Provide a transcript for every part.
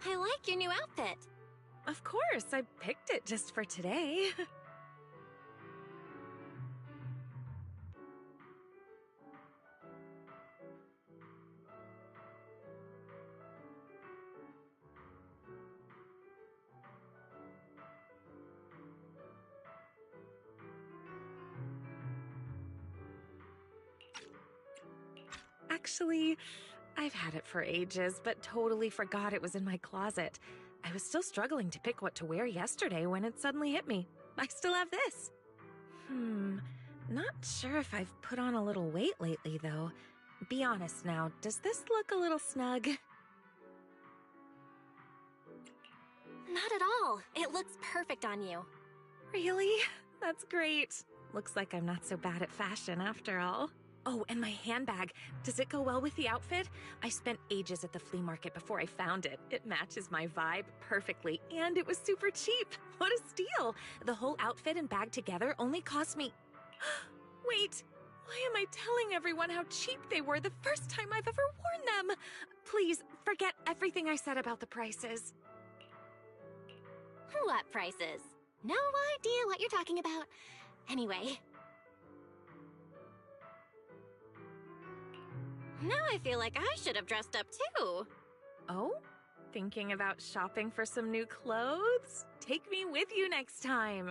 I like your new outfit. Of course, I picked it just for today. Actually, I've had it for ages, but totally forgot it was in my closet. I was still struggling to pick what to wear yesterday when it suddenly hit me. I still have this. Not sure if I've put on a little weight lately, though. Be honest now, does this look a little snug? Not at all. It looks perfect on you. Really? That's great. Looks like I'm not so bad at fashion after all. Oh, and my handbag. Does it go well with the outfit? I spent ages at the flea market before I found it. It matches my vibe perfectly, and it was super cheap. What a steal! The whole outfit and bag together only cost me... Wait, why am I telling everyone how cheap they were the first time I've ever worn them? Please, forget everything I said about the prices. What prices? No idea what you're talking about. Anyway. Now I feel like I should have dressed up too. Oh? Thinking about shopping for some new clothes? Take me with you next time.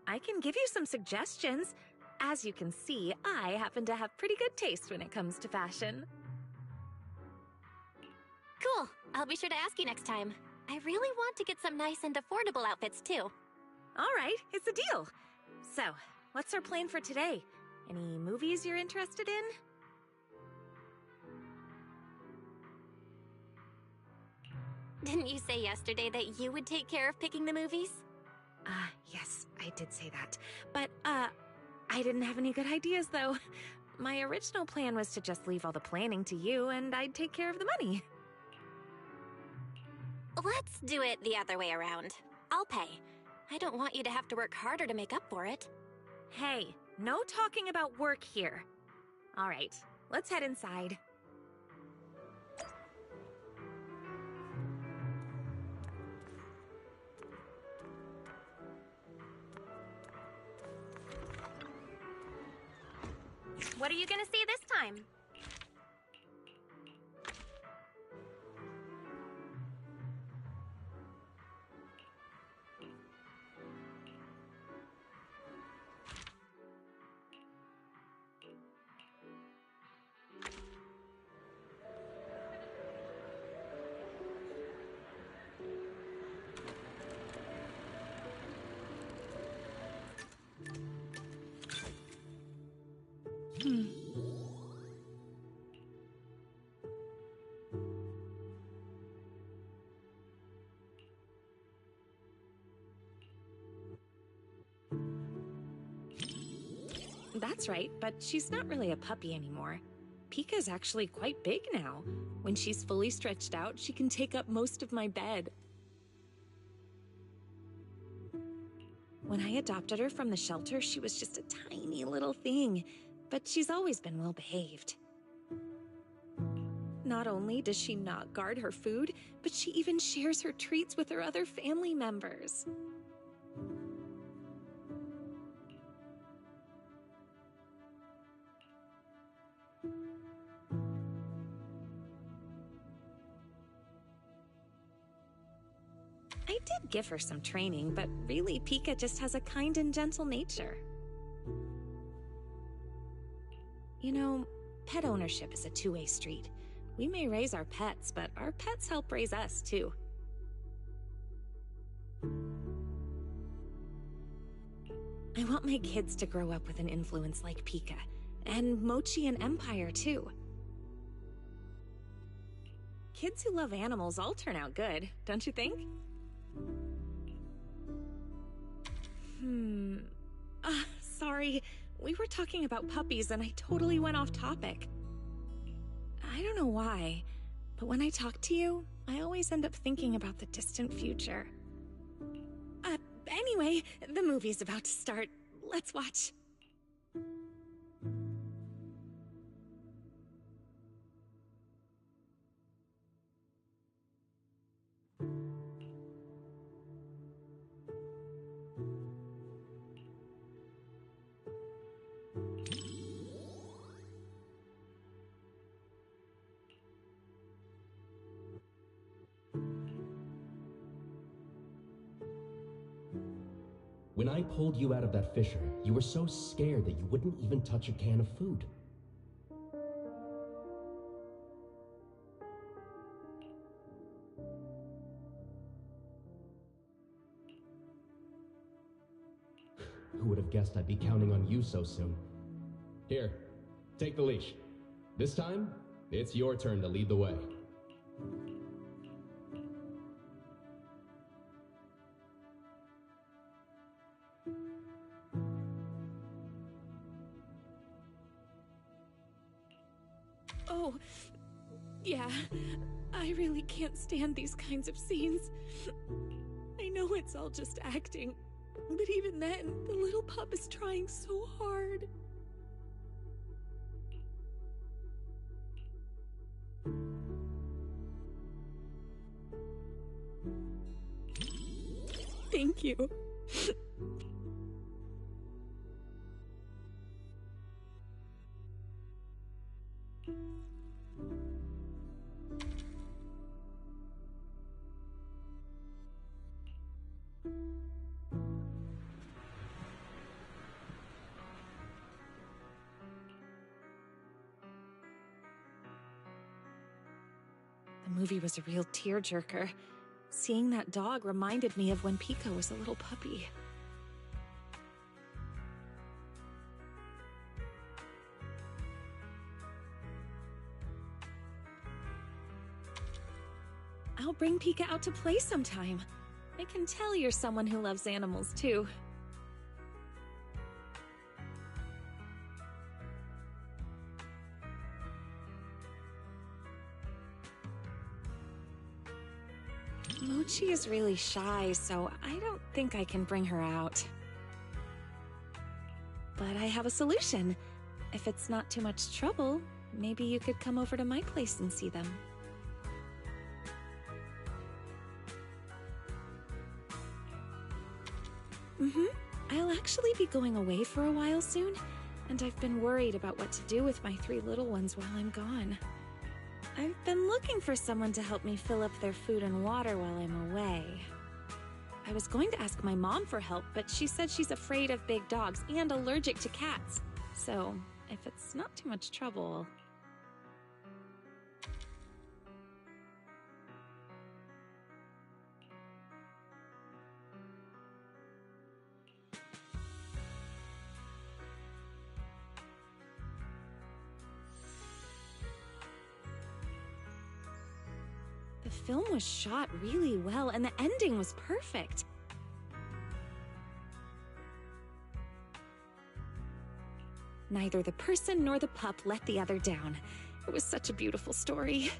I can give you some suggestions. As you can see, I happen to have pretty good taste when it comes to fashion. Cool. I'll be sure to ask you next time. I really want to get some nice and affordable outfits too. All right, it's a deal. So, what's our plan for today? Any movies you're interested in? Didn't you say yesterday that you would take care of picking the movies? Yes, I did say that. But, I didn't have any good ideas, though. My original plan was to just leave all the planning to you, and I'd take care of the money. Let's do it the other way around. I'll pay. I don't want you to have to work harder to make up for it. Hey, no talking about work here. All right, let's head inside. What are you gonna see this time? That's right, but she's not really a puppy anymore. Pika's actually quite big now. When she's fully stretched out, she can take up most of my bed. When I adopted her from the shelter, she was just a tiny little thing, but she's always been well behaved. Not only does she not guard her food, but she even shares her treats with her other family members. I did give her some training, but really, Pika just has a kind and gentle nature. You know, pet ownership is a two-way street. We may raise our pets, but our pets help raise us, too. I want my kids to grow up with an influence like Pika, and Mochi and Empire, too. Kids who love animals all turn out good, don't you think? Sorry. We were talking about puppies and I totally went off topic. I don't know why, but when I talk to you, I always end up thinking about the distant future. Anyway, the movie's about to start. Let's watch. When I pulled you out of that fissure, you were so scared that you wouldn't even touch a can of food. Who would have guessed I'd be counting on you so soon? Here, take the leash. This time, it's your turn to lead the way. Oh, yeah. I really can't stand these kinds of scenes. I know it's all just acting, but even then, the little pup is trying so hard. Thank you. The movie was a real tearjerker. Seeing that dog reminded me of when Pico was a little puppy. I'll bring Pika out to play sometime. I can tell you're someone who loves animals, too. Mochi is really shy, so I don't think I can bring her out. But I have a solution. If it's not too much trouble, maybe you could come over to my place and see them. I'll actually be going away for a while soon, and I've been worried about what to do with my 3 little ones while I'm gone. I've been looking for someone to help me fill up their food and water while I'm away. I was going to ask my mom for help, but she said she's afraid of big dogs and allergic to cats. So, if it's not too much trouble... The film was shot really well, and the ending was perfect. Neither the person nor the pup let the other down. It was such a beautiful story.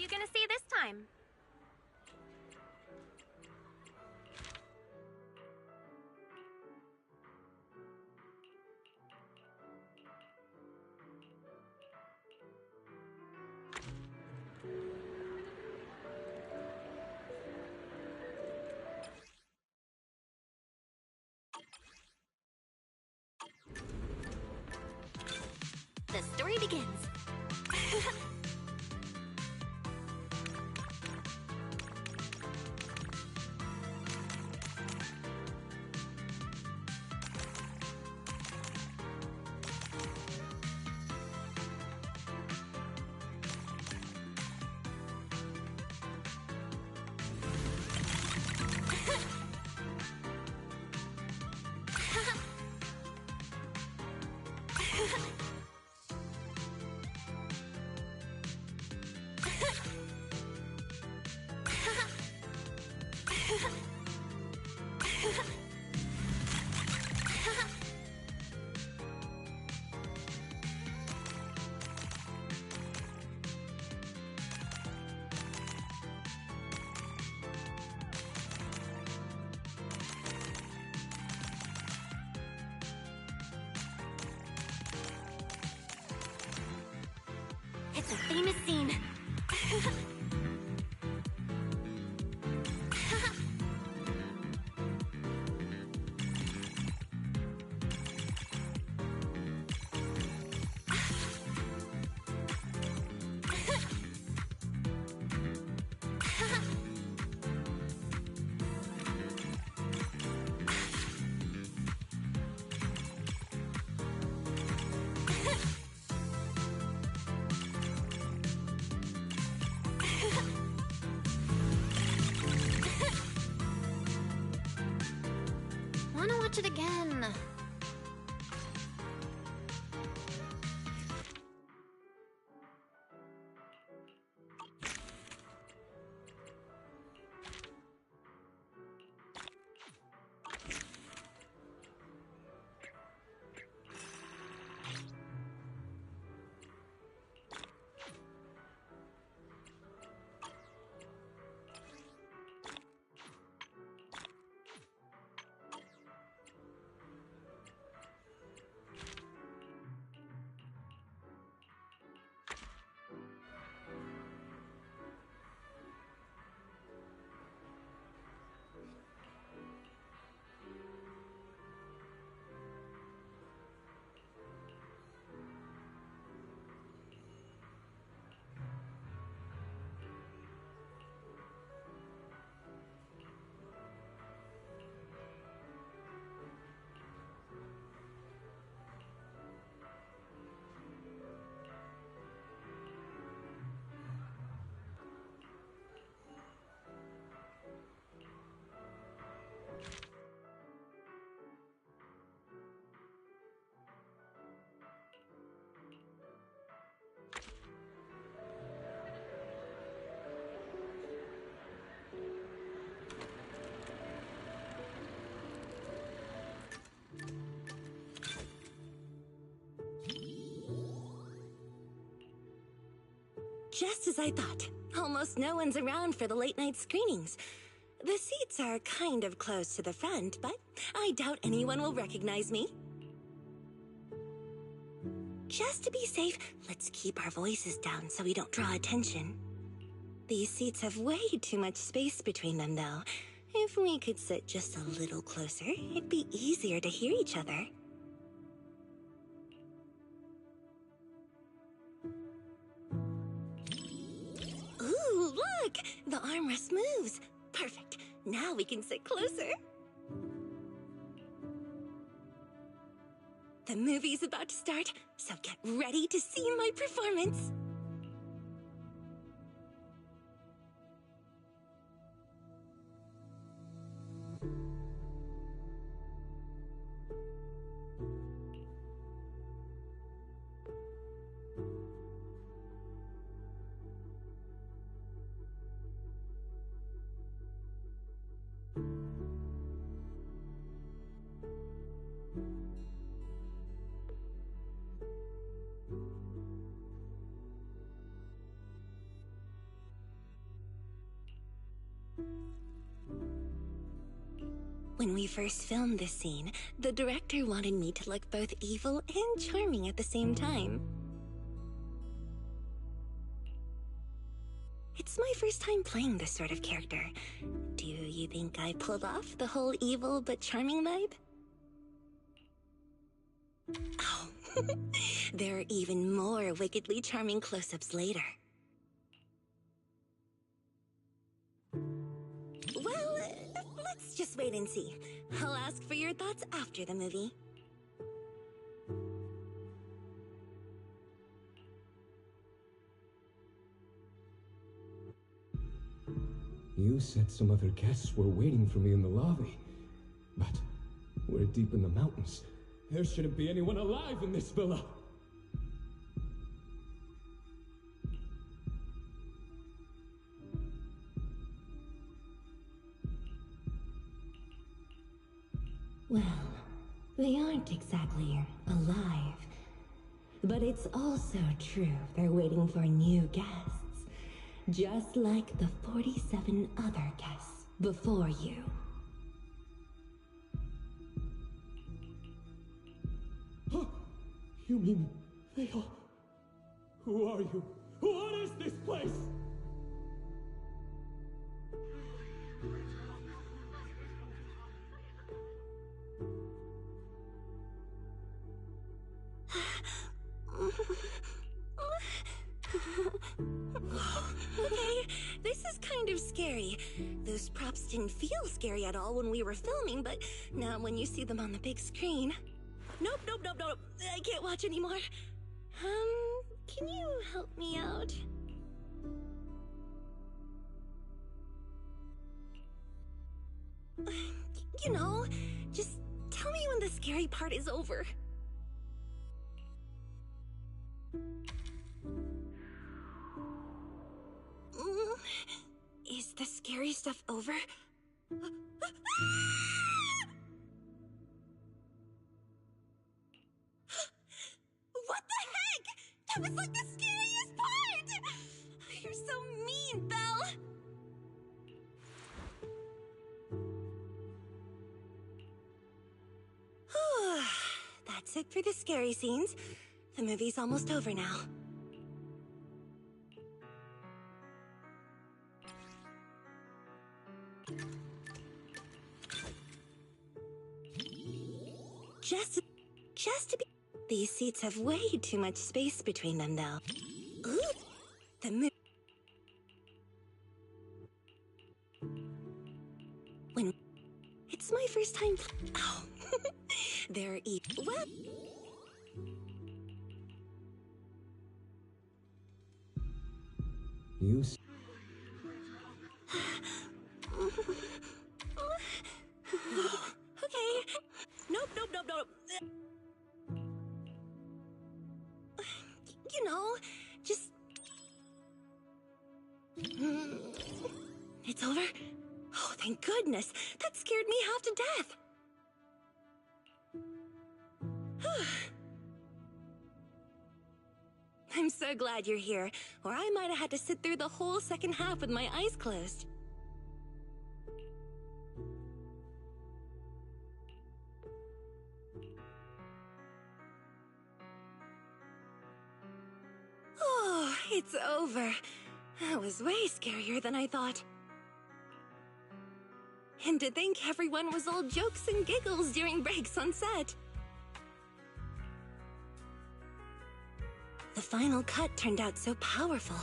you gonna see this time? The story begins. It's a famous scene. Wanna watch it again? Just as I thought. Almost no one's around for the late-night screenings. The seats are kind of close to the front, but I doubt anyone will recognize me. Just to be safe, let's keep our voices down so we don't draw attention. These seats have way too much space between them, though. If we could sit just a little closer, it'd be easier to hear each other. Ooh, look! The armrest moves. Perfect. Now we can sit closer. The movie's about to start, so get ready to see my performance. When we first filmed this scene, the director wanted me to look both evil and charming at the same time. It's my first time playing this sort of character. Do you think I pulled off the whole evil but charming vibe? Oh, there are even more wickedly charming close-ups later. Well, let's just wait and see. I'll ask for your thoughts after the movie. You said some other guests were waiting for me in the lobby. But we're deep in the mountains. There shouldn't be anyone alive in this villa. Well, they aren't exactly alive. But it's also true they're waiting for new guests. Just like the 47 other guests before you. Huh? You mean they all... Who are you? What is this place? Okay, this is kind of scary. Those props didn't feel scary at all when we were filming, but now when you see them on the big screen... Nope. I can't watch anymore. Can you help me out? You know, just tell me when the scary part is over. Is the scary stuff over? What the heck? That was like the scariest part! You're so mean, Belle! That's it for the scary scenes. The movie's almost over now. Just to be... These seats have way too much space between them, though. Ooh, when... It's my first time... Oh, they're well... You... Okay. Nope. You know, just... It's over? Oh, thank goodness. That scared me half to death. I'm so glad you're here, or I might have had to sit through the whole second half with my eyes closed. Oh, it's over. That was way scarier than I thought. And to think everyone was all jokes and giggles during breaks on set. The final cut turned out so powerful.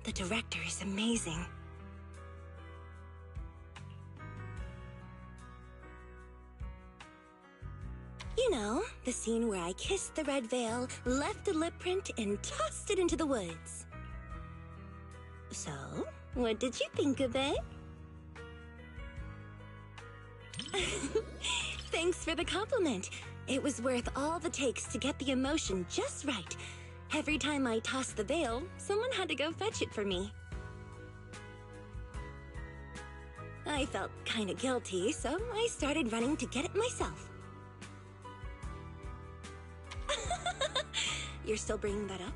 The director is amazing. You know, the scene where I kissed the red veil, left a lip print, and tossed it into the woods. So, what did you think of it? Thanks for the compliment. It was worth all the takes to get the emotion just right. Every time I tossed the veil, someone had to go fetch it for me. I felt kinda guilty, so I started running to get it myself. You're still bringing that up?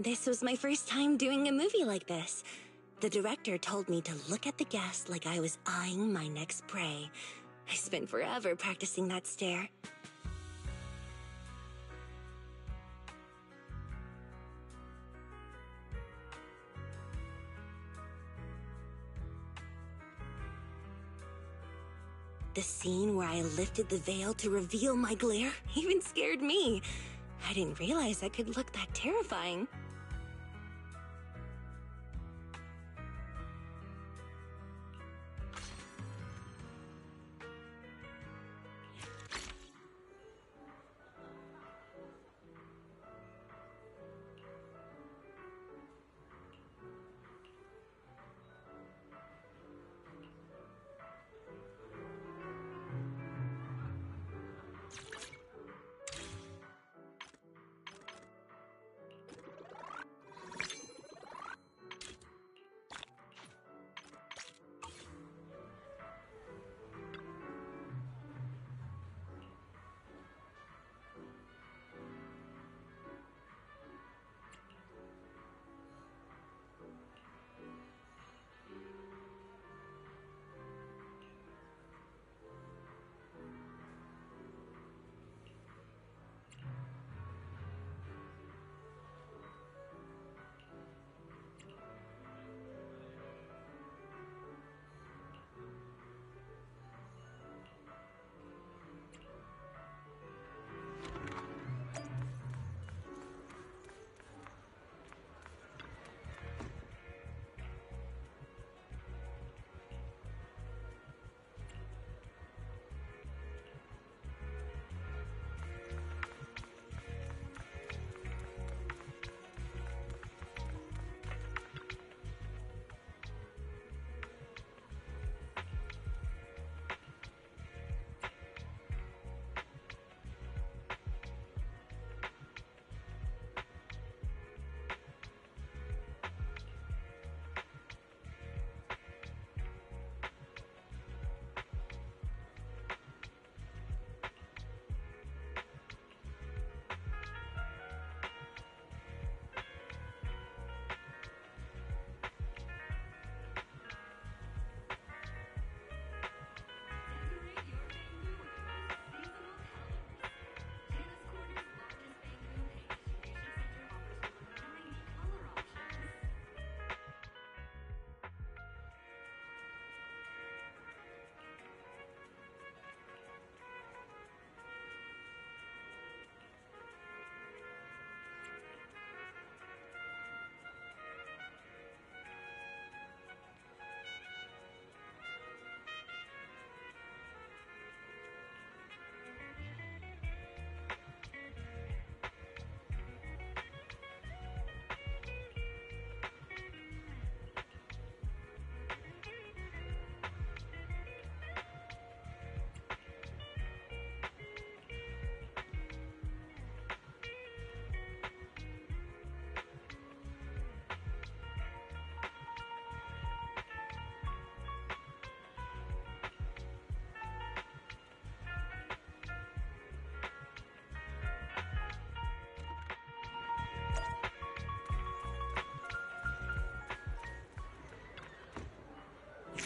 This was my first time doing a movie like this. The director told me to look at the guest like I was eyeing my next prey. I spent forever practicing that stare. The scene where I lifted the veil to reveal my glare even scared me. I didn't realize I could look that terrifying.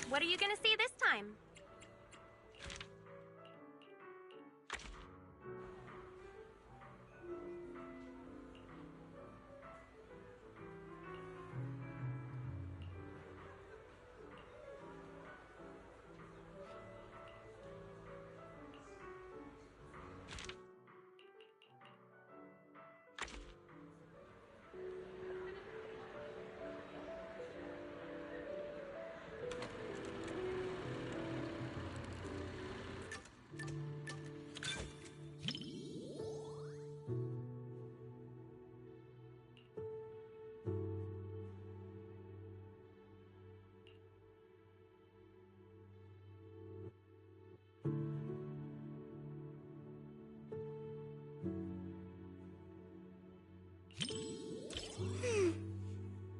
What are you gonna see this time?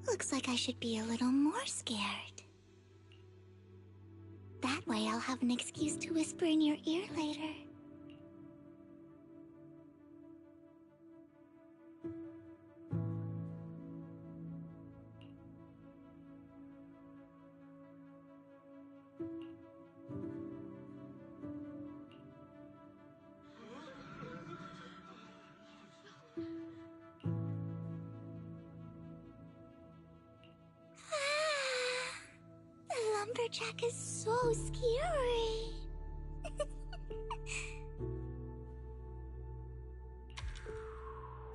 Looks like I should be a little more scared. That way I'll have an excuse to whisper in your ear later. lumberjack is so scary.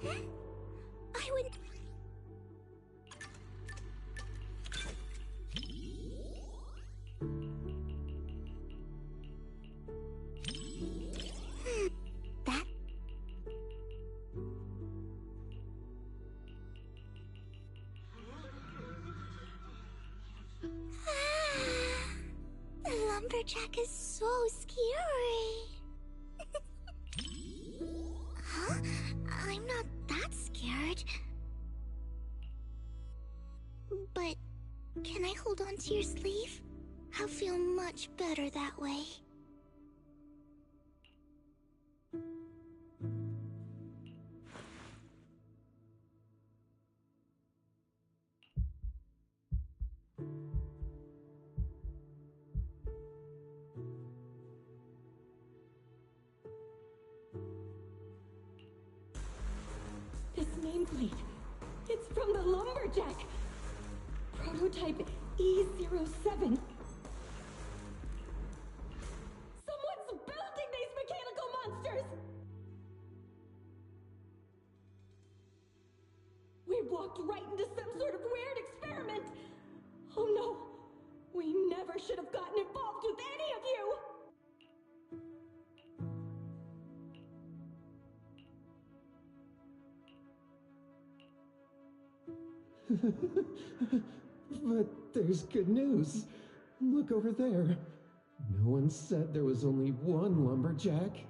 I would... That... The lumberjack is so scary. Huh? I'm not that scared. But can I hold on to your sleeve? I'll feel much better that way. This nameplate, it's from the Lumberjack. Prototype E07. Someone's building these mechanical monsters! We walked right into some sort of weird experiment. Oh no, we never should have gotten involved with any of you! But there's good news. Look over there. No one said there was only one lumberjack.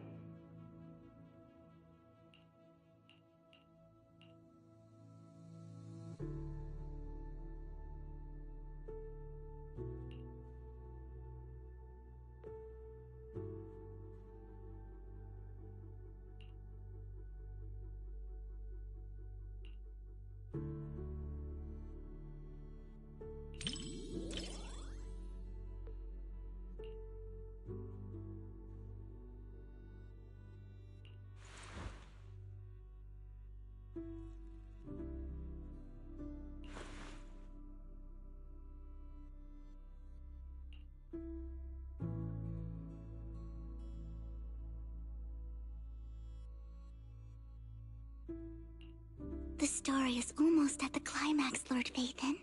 The story is almost at the climax, Lord Phaethon.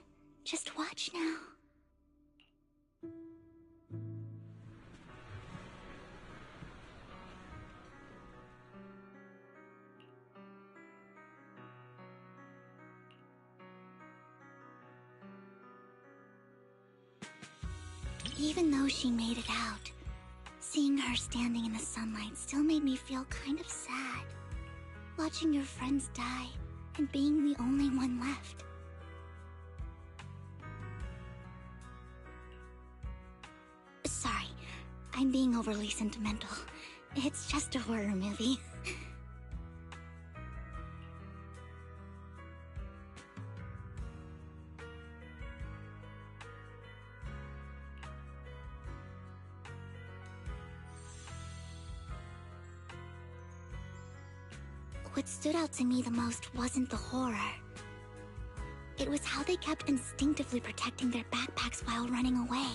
Just watch now. Even though she made it out, seeing her standing in the sunlight still made me feel kind of sad. Watching your friends die and being the only one left. Sorry, I'm being overly sentimental. It's just a horror movie. What stood out to me the most wasn't the horror. It was how they kept instinctively protecting their backpacks while running away.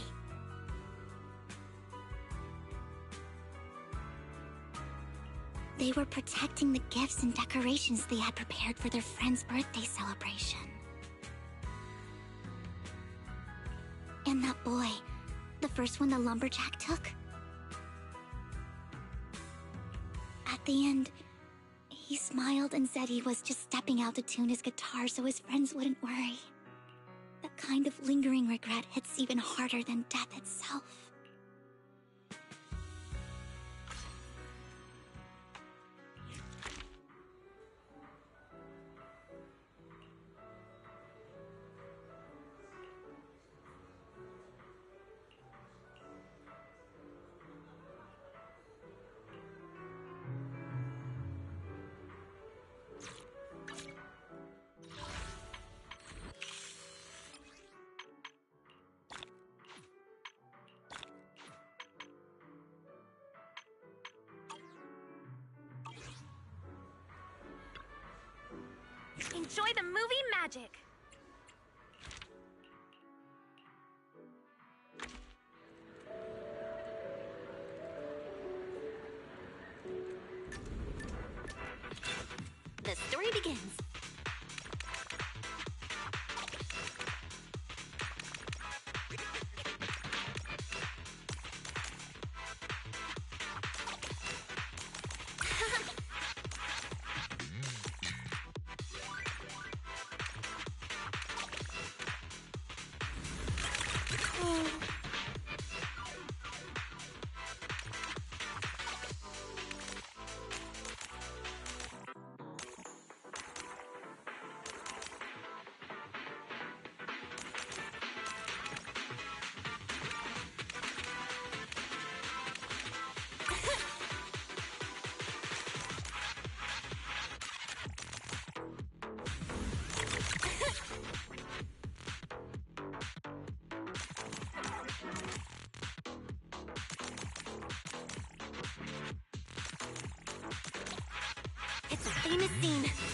They were protecting the gifts and decorations they had prepared for their friend's birthday celebration. And that boy, the first one the lumberjack took. At the end, he smiled and said he was just stepping out to tune his guitar so his friends wouldn't worry. That kind of lingering regret hits even harder than death itself. Enjoy the movie magic! begins. It's a famous scene.